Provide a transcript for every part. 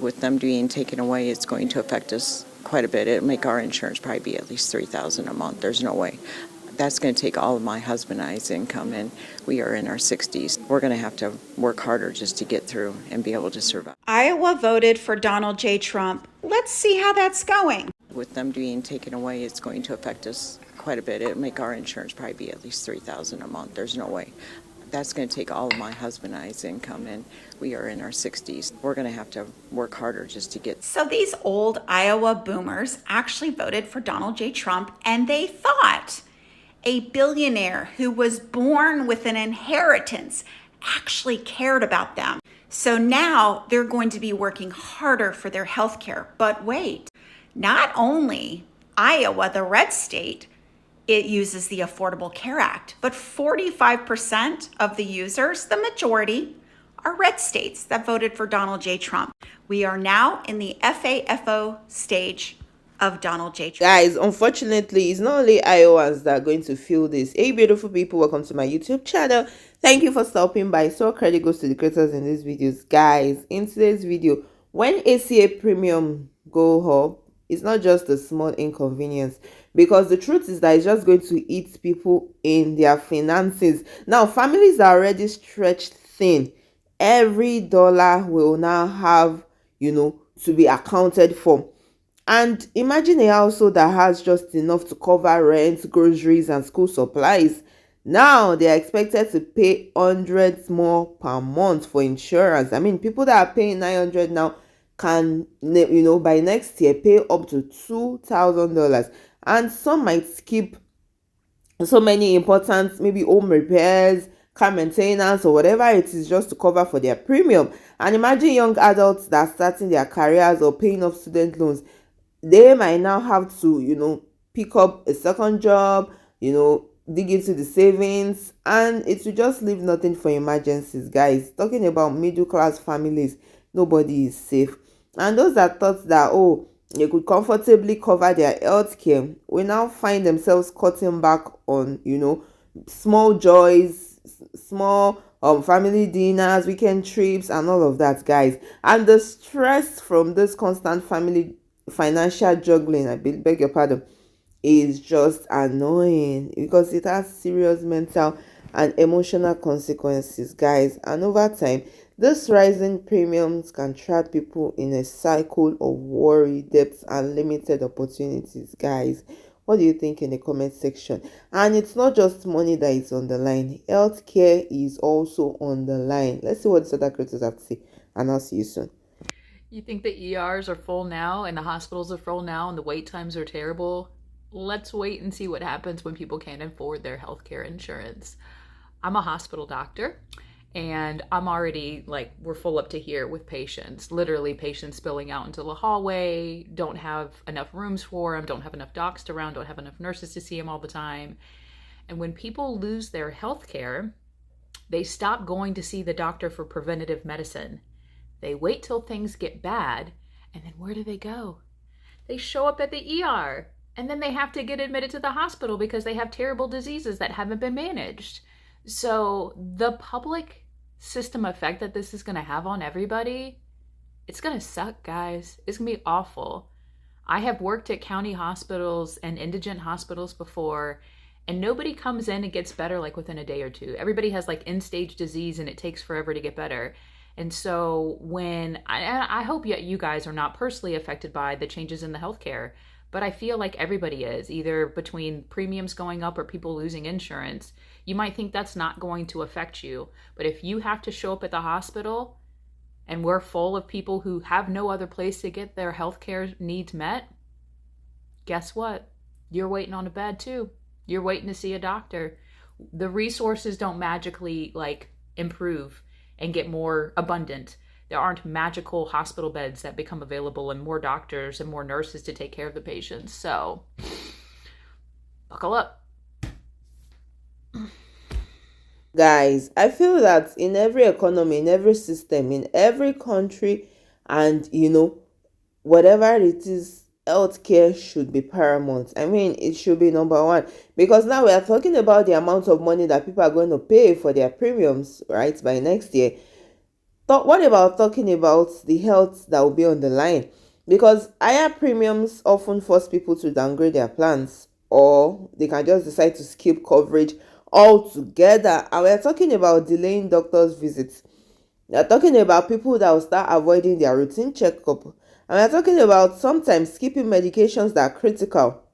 With them being taken away, it's going to affect us quite a bit. It'll make our insurance probably be at least $3,000 a month. There's no way. That's going to take all of my husband and I's income, and we are in our 60s. We're going to have to work harder just to get through and be able to survive. Iowa voted for Donald J. Trump. Let's see how that's going. With them being taken away, it's going to affect us quite a bit. It'll make our insurance probably be at least $3,000 a month. There's no way. That's going to take all of my husband and I's income, and we are in our 60s. We're going to have to work harder just to get. So these old Iowa boomers actually voted for Donald J. Trump, and they thought a billionaire who was born with an inheritance actually cared about them. So now they're going to be working harder for their health care. But wait, not only Iowa, the red state, it uses the Affordable Care Act, but 45% of the users, the majority, are red states that voted for Donald J. Trump. We are now in the FAFO stage of Donald J. Trump. Guys, unfortunately, it's not only Iowans that are going to feel this. Hey, beautiful people, welcome to my YouTube channel. Thank you for stopping by. So credit goes to the creators in these videos. Guys, in today's video, when ACA premium go up, it's not just a small inconvenience, because the truth is that it's just going to eat people in their finances. Now, families are already stretched thin. Every dollar will now have, to be accounted for. And imagine a household that has just enough to cover rent, groceries, and school supplies. Now they are expected to pay hundreds more per month for insurance. I mean, people that are paying $900 now can, by next year pay up to $2,000. And some might skip so many important, maybe home repairs, car maintenance, or whatever it is, just to cover for their premium. And imagine young adults that are starting their careers or paying off student loans. They might now have to, pick up a second job, dig into the savings, and it will just leave nothing for emergencies, guys. Talking about middle class families, nobody is safe. And those that thought that, they could comfortably cover their health care will now find themselves cutting back on, small joys, small family dinners, weekend trips, and all of that, guys. And the stress from this constant family financial juggling, I beg your pardon, is just annoying, because it has serious mental and emotional consequences, guys. And over time, this rising premiums can trap people in a cycle of worry, debts, and limited opportunities, guys. What do you think in the comment section? And it's not just money that is on the line. Healthcare is also on the line. Let's see what the other creators have to say, and I'll see you soon. You think the ERs are full now and the hospitals are full now and the wait times are terrible? Let's wait and see what happens when people can't afford their healthcare insurance. I'm a hospital doctor, and I'm already we're full up to here with patients. Literally patients spilling out into the hallway, don't have enough rooms for them, don't have enough docs around, don't have enough nurses to see them all the time. And when people lose their healthcare, they stop going to see the doctor for preventative medicine. They wait till things get bad, and then where do they go? They show up at the ER, and then they have to get admitted to the hospital because they have terrible diseases that haven't been managed. So the public system effect that this is going to have on everybody, it's going to suck, guys. It's going to be awful. I have worked at county hospitals and indigent hospitals before, and nobody comes in and gets better within a day or two. Everybody has end-stage disease, and it takes forever to get better. And so when I hope you guys are not personally affected by the changes in the healthcare, but I feel like everybody is, either between premiums going up or people losing insurance. You might think that's not going to affect you, but if you have to show up at the hospital and we're full of people who have no other place to get their healthcare needs met, guess what? You're waiting on a bed too. You're waiting to see a doctor. The resources don't magically improve and get more abundant. There aren't magical hospital beds that become available and more doctors and more nurses to take care of the patients. So buckle up. Guys, I feel that in every economy, in every system, in every country, and whatever it is, healthcare should be paramount. I mean, it should be number one, because now we are talking about the amount of money that people are going to pay for their premiums, right, by next year. What about talking about the health that will be on the line? Because higher premiums often force people to downgrade their plans, or they can just decide to skip coverage altogether. And we're talking about delaying doctor's visits. We're talking about people that will start avoiding their routine checkup. And we're talking about sometimes skipping medications that are critical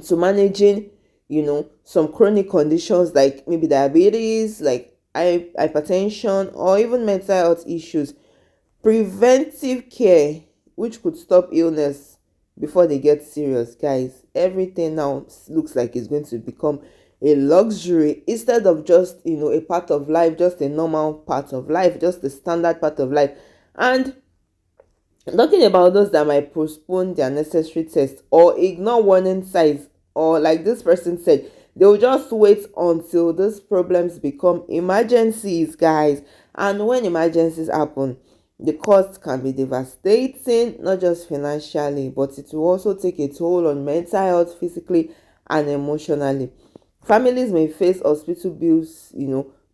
to managing, some chronic conditions like maybe diabetes, like hypertension, or even mental health issues. Preventive care, which could stop illness before they get serious. Guys, everything now looks like it's going to become a luxury instead of just, a part of life, just a normal part of life, just a standard part of life. And talking about those that might postpone their necessary tests or ignore warning signs, or like this person said, they'll just wait until these problems become emergencies, guys. And when emergencies happen, the cost can be devastating, not just financially, but it will also take a toll on mental health, physically and emotionally. Families may face hospital bills,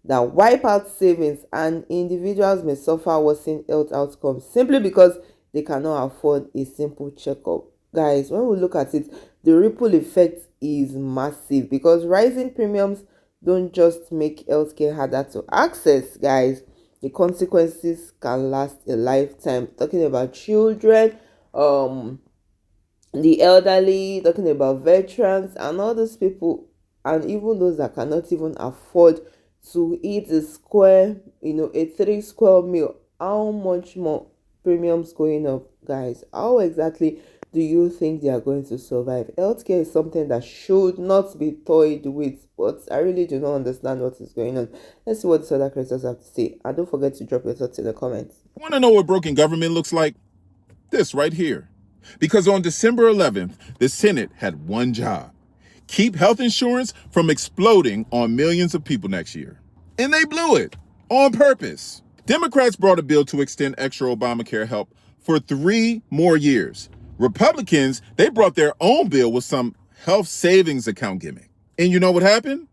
that wipe out savings, and individuals may suffer worsening health outcomes simply because they cannot afford a simple checkup. Guys, when we look at it, the ripple effect is massive, because rising premiums don't just make healthcare harder to access, guys. The consequences can last a lifetime. Talking about children, the elderly, talking about veterans, and all those people, and even those that cannot even afford to eat a square, a 3 square meal. How much more premiums going up, guys? How exactly do you think they are going to survive? Healthcare is something that should not be toyed with, but I really do not understand what is going on. Let's see what these other creators have to say, and don't forget to drop your thoughts in the comments. Want to know what broken government looks like? This right here. Because on December 11th, the Senate had one job: keep health insurance from exploding on millions of people next year. And they blew it on purpose. Democrats brought a bill to extend extra Obamacare help for 3 more years. Republicans, they brought their own bill with some health savings account gimmick. And you know what happened?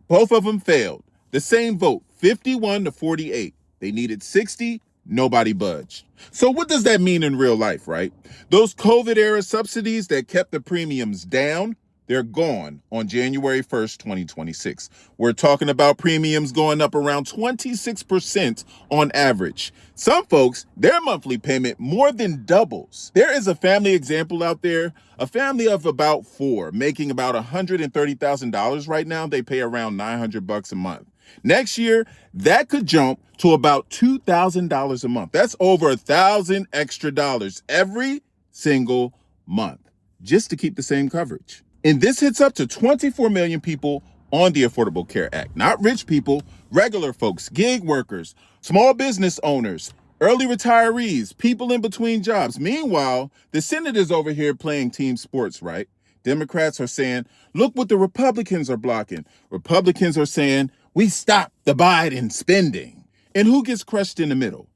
Both of them failed. The same vote, 51 to 48. They needed 60, nobody budged. So what does that mean in real life, right? Those COVID-era subsidies that kept the premiums down, they're gone on January 1st, 2026. We're talking about premiums going up around 26% on average. Some folks, their monthly payment more than doubles. There is a family example out there, a family of about 4 making about $130,000 right now. They pay around $900 a month. Next year, that could jump to about $2,000 a month. That's over $1,000 extra dollars every single month just to keep the same coverage. And this hits up to 24 million people on the Affordable Care Act. Not rich people, regular folks, gig workers, small business owners, early retirees, people in between jobs. Meanwhile, the Senate is over here playing team sports, right? Democrats are saying, look what the Republicans are blocking. Republicans are saying, we stop the Biden spending. And who gets crushed in the middle?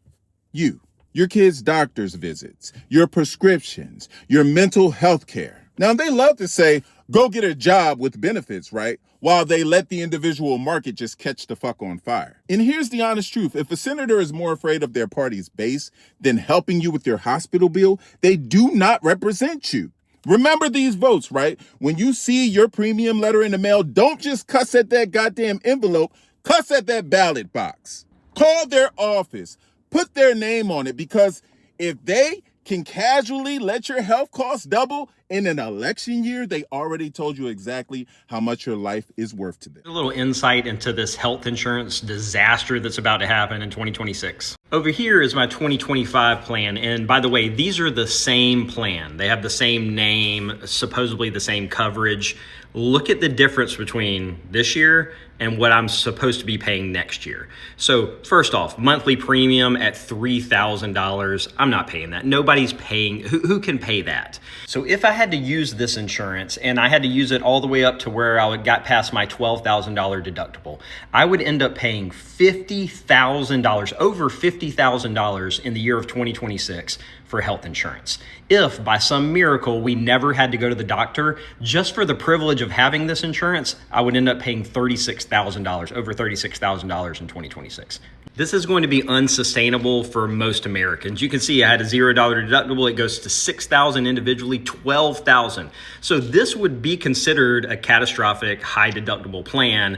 You. Your kids' doctor's visits, your prescriptions, your mental health care. Now, they love to say, go get a job with benefits, right? While they let the individual market just catch the fuck on fire. And here's the honest truth. If a senator is more afraid of their party's base than helping you with your hospital bill, they do not represent you. Remember these votes, right? When you see your premium letter in the mail, don't just cuss at that goddamn envelope, cuss at that ballot box. Call their office, put their name on it, because if they can casually let your health costs double in an election year, they already told you exactly how much your life is worth to them. A little insight into this health insurance disaster that's about to happen in 2026. Over here is my 2025 plan. And by the way, these are the same plan. They have the same name, supposedly the same coverage. Look at the difference between this year and what I'm supposed to be paying next year. So first off, monthly premium at $3,000. I'm not paying that. Nobody's paying. Who can pay that? So if I had to use this insurance and I had to use it all the way up to where I got past my $12,000 deductible, I would end up paying $50,000, over $50,000 in the year of 2026 for health insurance. If by some miracle we never had to go to the doctor, just for the privilege of having this insurance, I would end up paying $36,000, over $36,000 in 2026. This is going to be unsustainable for most Americans. You can see I had a $0 deductible. It goes to $6,000 individually, $12,000. So this would be considered a catastrophic high deductible plan,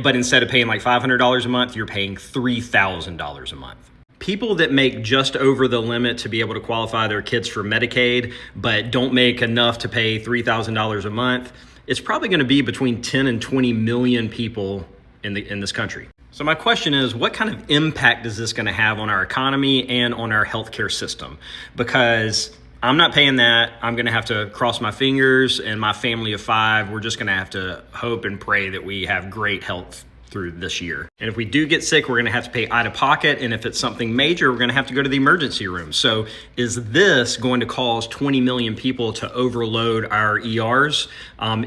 but instead of paying like $500 a month, you're paying $3,000 a month. People that make just over the limit to be able to qualify their kids for Medicaid, but don't make enough to pay $3,000 a month, it's probably going to be between 10 and 20 million people in this country. So my question is, what kind of impact is this going to have on our economy and on our healthcare system? Because I'm not paying that. I'm going to have to cross my fingers, and my family of 5, we're just going to have to hope and pray that we have great health through this year. And if we do get sick, we're going to have to pay out of pocket. And if it's something major, we're going to have to go to the emergency room. So is this going to cause 20 million people to overload our ERs?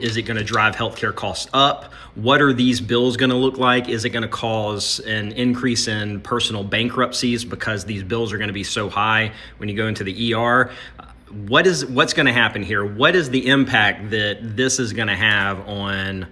Is it going to drive healthcare costs up? What are these bills going to look like? Is it going to cause an increase in personal bankruptcies because these bills are going to be so high when you go into the ER? What's going to happen here? What is the impact that this is going to have on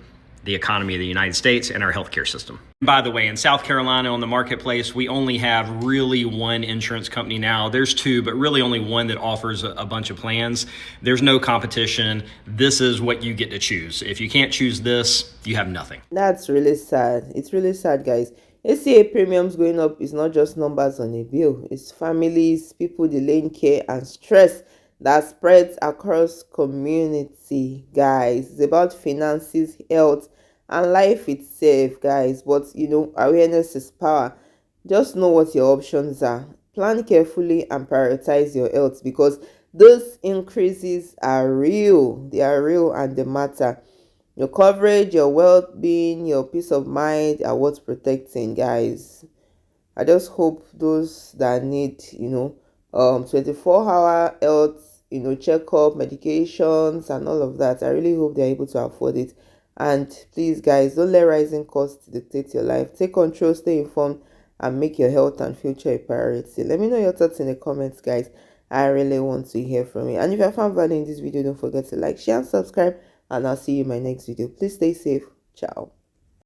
the economy of the United States and our healthcare system? By the way, in South Carolina on the marketplace, we only have really one insurance company now. There's 2, but really only one that offers a bunch of plans. There's no competition. This is what you get to choose. If you can't choose this, you have nothing. That's really sad. It's really sad, guys. ACA premiums going up is not just numbers on a bill. It's families, people delaying care, and stress that spreads across community, guys. It's about finances, health, and life itself, guys. But awareness is power. Just know what your options are. Plan carefully and prioritize your health, because those increases are real. They are real and they matter. Your coverage, your well-being, your peace of mind are what's protecting, guys. I just hope those that need 24-hour health checkup, medications, and all of that, I really hope they're able to afford it. And please, guys, don't let rising costs dictate your life. Take control, stay informed, and make your health and future a priority. Let me know your thoughts in the comments, guys. I really want to hear from you. And if you have found value in this video, don't forget to like, share, and subscribe. And I'll see you in my next video. Please stay safe. Ciao.